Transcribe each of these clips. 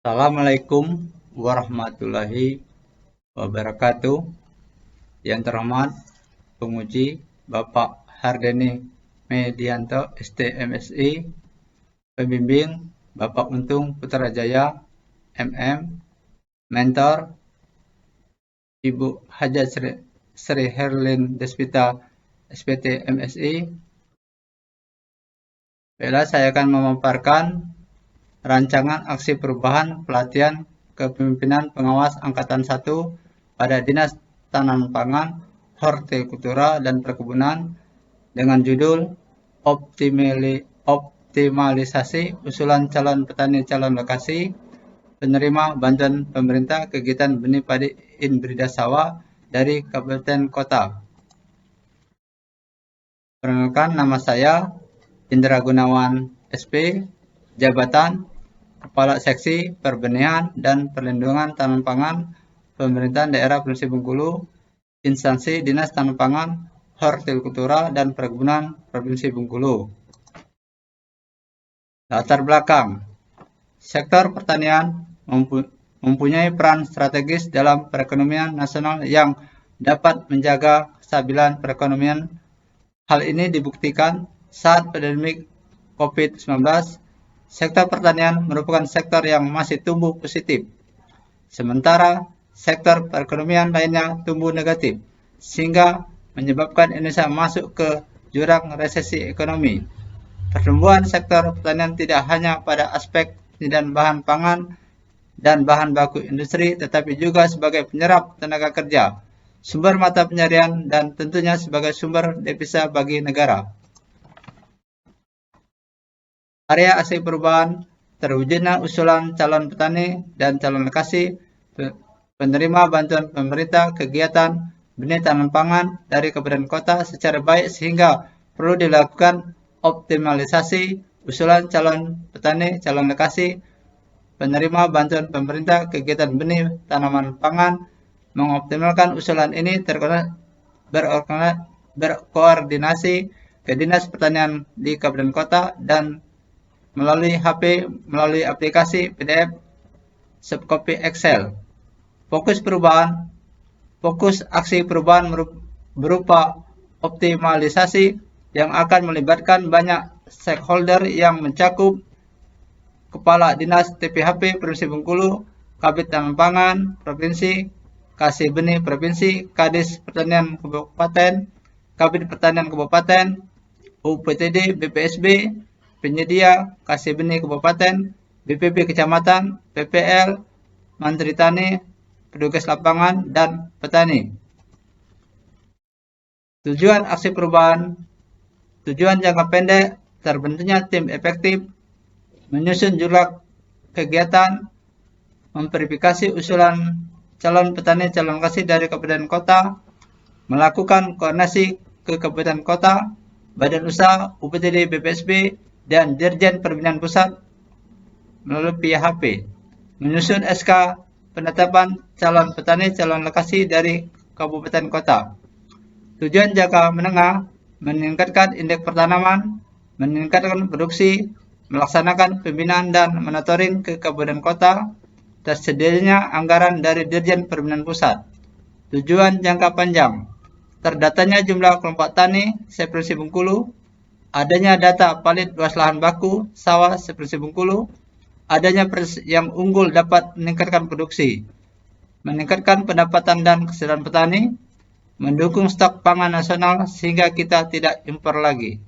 Assalamualaikum warahmatullahi wabarakatuh. Yang terhormat penguji Bapak Hardeni Medianto, ST.MSI, pembimbing Bapak Untung Putrajaya, MM, mentor Ibu Haja Sri Herlin Despita, SPT MSI. Baiklah, saya akan memaparkan rancangan aksi perubahan pelatihan kepemimpinan pengawas Angkatan 1 pada Dinas Tanaman Pangan, Hortikultura dan Perkebunan dengan judul Optimalisasi Usulan Calon Petani Calon Lokasi Penerima Bantuan Pemerintah Kegiatan Benih Padi Inbrida Sawah dari Kabupaten Kota. Perkenalkan, nama saya Indra Gunawan SP, Jabatan Kepala Seksi Perbenihan dan Perlindungan Tanaman Pangan Pemerintahan Daerah Provinsi Bengkulu, Instansi Dinas Tanaman Pangan, Hortikultura dan Perkebunan Provinsi Bengkulu. Latar belakang: sektor pertanian mempunyai peran strategis dalam perekonomian nasional yang dapat menjaga kestabilan perekonomian. Hal ini dibuktikan saat pandemi COVID-19. Sektor pertanian merupakan sektor yang masih tumbuh positif, sementara sektor perekonomian lainnya tumbuh negatif, sehingga menyebabkan Indonesia masuk ke jurang resesi ekonomi. Pertumbuhan sektor pertanian tidak hanya pada aspek penyediaan bahan pangan dan bahan baku industri, tetapi juga sebagai penyerap tenaga kerja, sumber mata pencarian, dan tentunya sebagai sumber devisa bagi negara. Area aksi perubahan terwujudnya usulan calon petani dan calon lokasi penerima bantuan pemerintah kegiatan benih tanaman pangan dari kabupaten kota secara baik, sehingga perlu dilakukan optimalisasi usulan calon petani calon lokasi penerima bantuan pemerintah kegiatan benih tanaman pangan. Mengoptimalkan usulan ini berkoordinasi ke Dinas Pertanian di kabupaten kota dan melalui HP, melalui aplikasi PDF, subcopy Excel. Fokus aksi perubahan berupa optimalisasi yang akan melibatkan banyak stakeholder yang mencakup Kepala Dinas TPHP Provinsi Bengkulu, Kabid Tanaman Pangan Provinsi, Kasih Benih Provinsi, Kadis Pertanian Kabupaten, Kabid Pertanian Kabupaten, UPTD, BPSB, penyedia, Kasih Benih Kabupaten, BPP Kecamatan, PPL, Menteri Tani, petugas lapangan, dan petani. Tujuan aksi perubahan: tujuan jangka pendek, terbentuknya tim efektif, menyusun jurnal kegiatan, memverifikasi usulan calon petani calon lokasi dari kabupaten kota, melakukan koordinasi ke kabupaten kota, badan usaha, UPTD, BPSB, dan Dirjen Pembinaan Pusat melalui PHP, menyusun SK penetapan calon petani calon lokasi dari kabupaten kota. Tujuan jangka menengah: meningkatkan indeks pertanaman, meningkatkan produksi, melaksanakan pembinaan dan monitoring ke kabupaten kota, tersedianya anggaran dari Dirjen Pembinaan Pusat. Tujuan jangka panjang: terdatanya jumlah kelompok tani seprovinsi Bengkulu, adanya data palit luas lahan baku sawah seprovinsi Bengkulu, adanya yang unggul dapat meningkatkan produksi, meningkatkan pendapatan dan kesejahteraan petani, mendukung stok pangan nasional sehingga kita tidak impor lagi.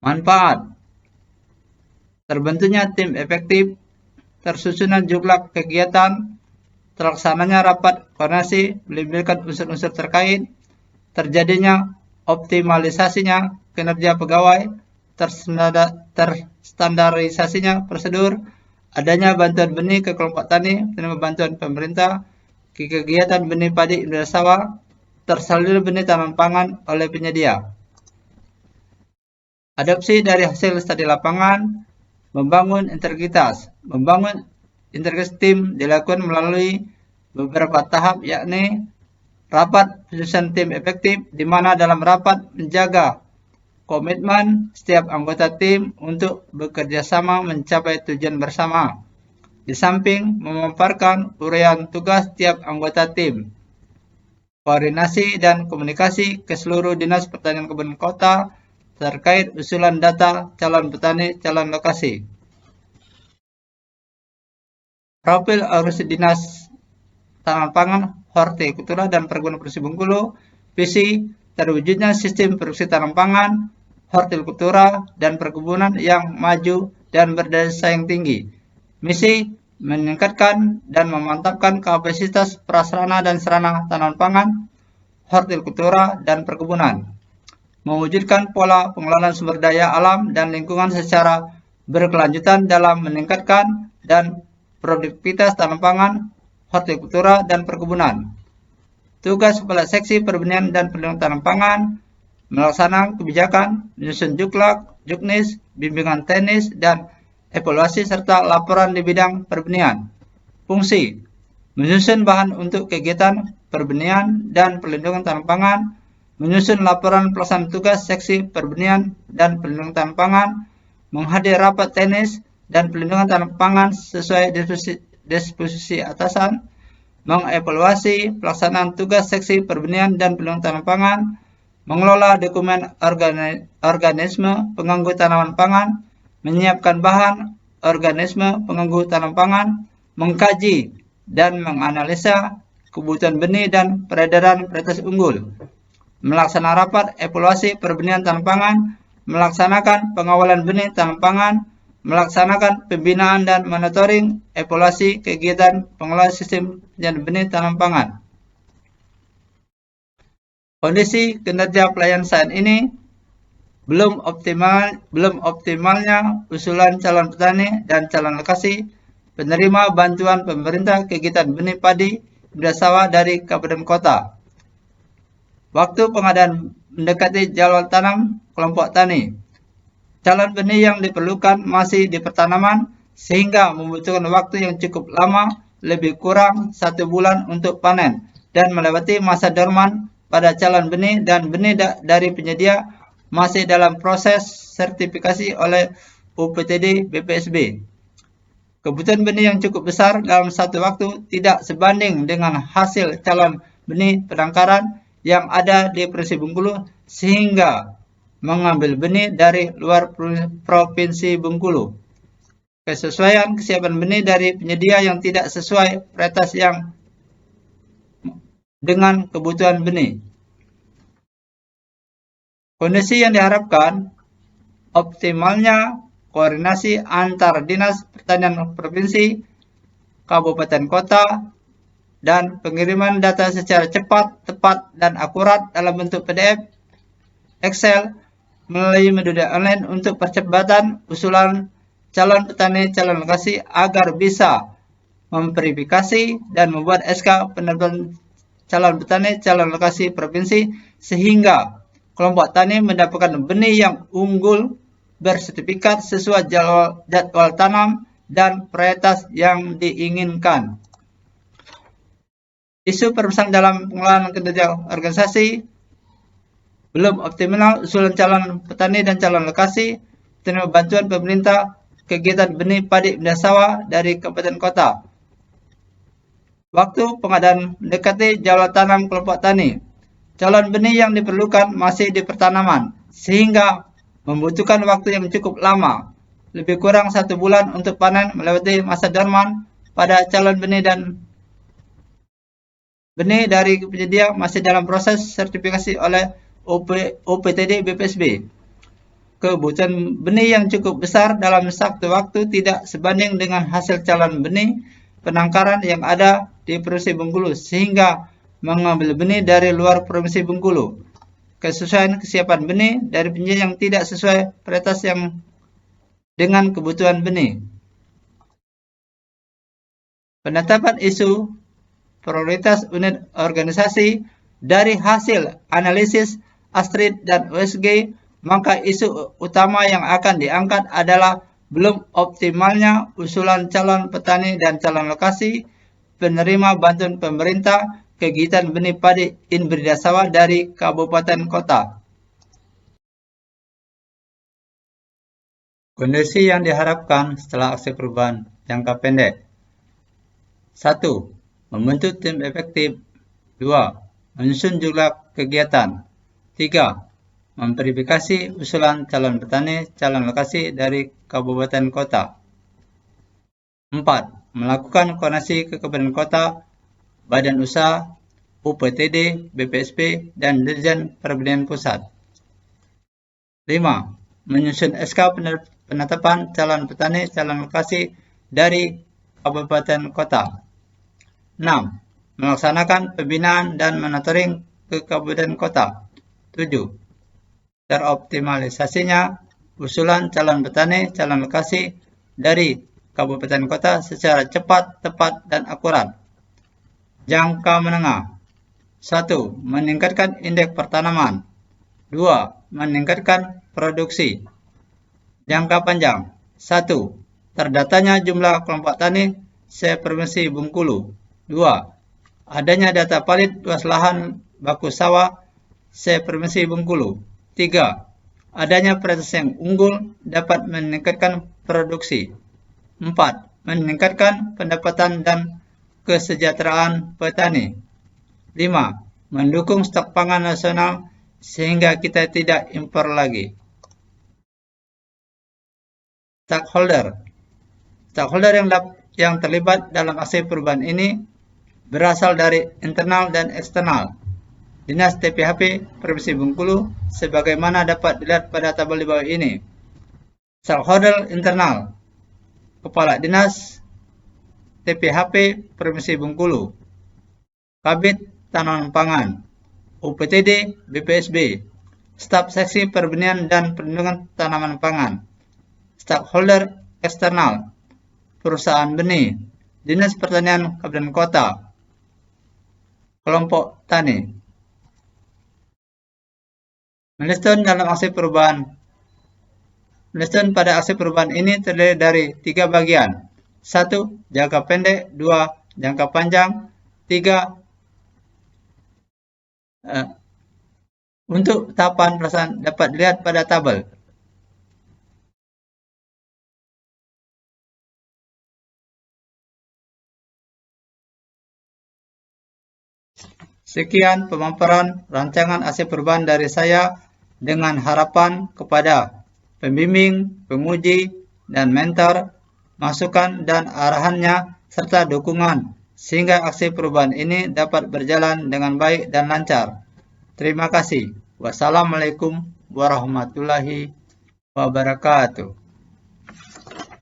Manfaat: terbentuknya tim efektif, tersusunan jumlah kegiatan, terlaksananya rapat koordinasi melibatkan unsur-unsur terkait, terjadinya optimalisasinya kinerja pegawai, terstandarisasinya prosedur, adanya bantuan benih ke kelompok tani penerima bantuan pemerintah ke kegiatan benih padi Inbrida Sawah, tersalur benih tanaman pangan oleh penyedia. Adopsi dari hasil studi lapangan, membangun integritas. Membangun integritas tim dilakukan melalui beberapa tahap, yakni rapat penyusunan tim efektif, di mana dalam rapat menjaga komitmen setiap anggota tim untuk bekerja sama mencapai tujuan bersama. Di samping memaparkan uraian tugas tiap anggota tim, koordinasi dan komunikasi ke seluruh dinas pertanian kabupaten kota terkait usulan data calon petani calon lokasi. Profil organisasi dinas tanaman pangan, hortikultura dan perkebunan Provinsi Bengkulu, visi terwujudnya sistem produksi tanaman pangan, hortikultura dan perkebunan yang maju dan berdaya saing tinggi. Misi meningkatkan dan memantapkan kapasitas prasarana dan sarana tanaman pangan, hortikultura dan perkebunan. Mewujudkan pola pengelolaan sumber daya alam dan lingkungan secara berkelanjutan dalam meningkatkan dan produktivitas tanaman pangan, hortikultura dan perkebunan. Tugas Kepala Seksi Perbenihan dan Perlindungan Tanaman Pangan, melaksanakan kebijakan, menyusun juklak, juknis, bimbingan teknis, dan evaluasi serta laporan di bidang perbenihan. Fungsi, menyusun bahan untuk kegiatan perbenihan dan perlindungan tanaman pangan, menyusun laporan pelaksanaan tugas seksi perbenihan dan perlindungan tanaman pangan, menghadiri rapat teknis dan perlindungan tanaman pangan sesuai disposisi atasan, mengevaluasi pelaksanaan tugas seksi perbenihan dan perlindungan tanaman pangan, mengelola dokumen organisme pengganggu tanaman pangan, menyiapkan bahan organisme pengganggu tanaman pangan, mengkaji dan menganalisa kebutuhan benih dan peredaran varietas unggul, melaksanakan rapat evaluasi perbenihan tanaman pangan, melaksanakan pengawalan benih tanaman pangan, melaksanakan pembinaan dan monitoring evaluasi kegiatan pengelolaan sistem penyaluran benih tanaman pangan. Kondisi kinerja pelayanan saat ini belum optimalnya usulan calon petani dan calon lokasi penerima bantuan pemerintah kegiatan benih padi dan sawah dari kabupaten kota. Waktu pengadaan mendekati jadwal tanam kelompok tani. Calon benih yang diperlukan masih di pertanaman sehingga membutuhkan waktu yang cukup lama, lebih kurang 1 bulan untuk panen dan melewati masa dorman pada calon benih dan benih dari penyedia masih dalam proses sertifikasi oleh UPTD BPSB. Kebutuhan benih yang cukup besar dalam satu waktu tidak sebanding dengan hasil calon benih penangkaran yang ada di Provinsi Bengkulu sehingga mengambil benih dari luar Provinsi Bengkulu. Kesesuaian kesiapan benih dari penyedia yang tidak sesuai varietas yang dengan kebutuhan benih. Kondisi yang diharapkan, optimalnya koordinasi antar dinas pertanian provinsi, kabupaten kota, dan pengiriman data secara cepat, tepat, dan akurat dalam bentuk PDF, Excel, melalui media online untuk percepatan usulan calon petani calon lokasi agar bisa memverifikasi dan membuat SK penentuan calon petani calon lokasi provinsi sehingga kelompok tani mendapatkan benih yang unggul bersertifikat sesuai jadwal tanam dan varietas yang diinginkan. Isu permasalahan dalam pengelolaan kinerja organisasi, belum optimal usulan calon petani dan calon lokasi, terima bantuan pemerintah kegiatan benih padi dan sawah dari kabupaten kota. Waktu pengadaan mendekati jadwal tanam kelompok tani. Calon benih yang diperlukan masih di pertanaman, sehingga membutuhkan waktu yang cukup lama, lebih kurang 1 bulan untuk panen melewati masa dorman pada calon benih dan benih dari penyedia masih dalam proses sertifikasi oleh UPTD BPSB. Kebutuhan benih yang cukup besar dalam satu waktu tidak sebanding dengan hasil calon benih penangkaran yang ada di Provinsi Bengkulu sehingga mengambil benih dari luar Provinsi Bengkulu. Kesesuaian kesiapan benih dari penyedia yang tidak sesuai varietas yang dengan kebutuhan benih. Penetapan isu prioritas unit organisasi dari hasil analisis Astrid dan USG, maka isu utama yang akan diangkat adalah belum optimalnya usulan calon petani dan calon lokasi penerima bantuan pemerintah kegiatan benih padi inbrida sawah dari kabupaten kota. Kondisi yang diharapkan setelah aksi perubahan jangka pendek. 1. Membentuk tim efektif. 2. Menyusun jumlah kegiatan. 3. Memverifikasi usulan calon petani calon lokasi dari kabupaten kota. 4. Melakukan koordinasi ke kabupaten kota, badan usaha, UPTD, BPSP, dan Dirjen Perbenihan Pusat. 5. Menyusun SK penetapan calon petani calon lokasi dari kabupaten kota. 6. Melaksanakan pembinaan dan monitoring ke kabupaten kota. 7. Teroptimalisasinya usulan calon petani calon lokasi dari kabupaten kota secara cepat, tepat, dan akurat. Jangka menengah. 1. Meningkatkan indeks pertanaman. 2. Meningkatkan produksi. Jangka panjang. 1. Terdatanya jumlah kelompok tani seprovinsi Bengkulu. 2. Adanya data valid luas lahan baku sawah seprovinsi Bengkulu. 3. Adanya proses yang unggul dapat meningkatkan produksi. 4. Meningkatkan pendapatan dan kesejahteraan petani. 5. Mendukung stok pangan nasional sehingga kita tidak impor lagi. Stakeholder yang terlibat dalam aksi perubahan ini berasal dari internal dan eksternal. Dinas TPHP Provinsi Bengkulu sebagaimana dapat dilihat pada tabel di bawah ini. Stakeholder internal, Kepala Dinas TPHP Provinsi Bengkulu, Kabid Tanaman Pangan, UPTD, BPSB, Staf Seksi Perbenihan dan Perlindungan Tanaman Pangan. Stakeholder eksternal, perusahaan benih, Dinas Pertanian Kabupaten Kota, kelompok tani. Milestone dalam aksi perubahan. Milestone pada aksi perubahan ini terdiri dari 3 bagian. 1. Jangka pendek. 2. Jangka panjang. 3. Untuk tahapan pelaksanaan dapat dilihat pada tabel. Sekian pemaparan rancangan aksi perubahan dari saya dengan harapan kepada pembimbing, penguji, dan mentor, masukan dan arahannya serta dukungan sehingga aksi perubahan ini dapat berjalan dengan baik dan lancar. Terima kasih. Wassalamualaikum warahmatullahi wabarakatuh.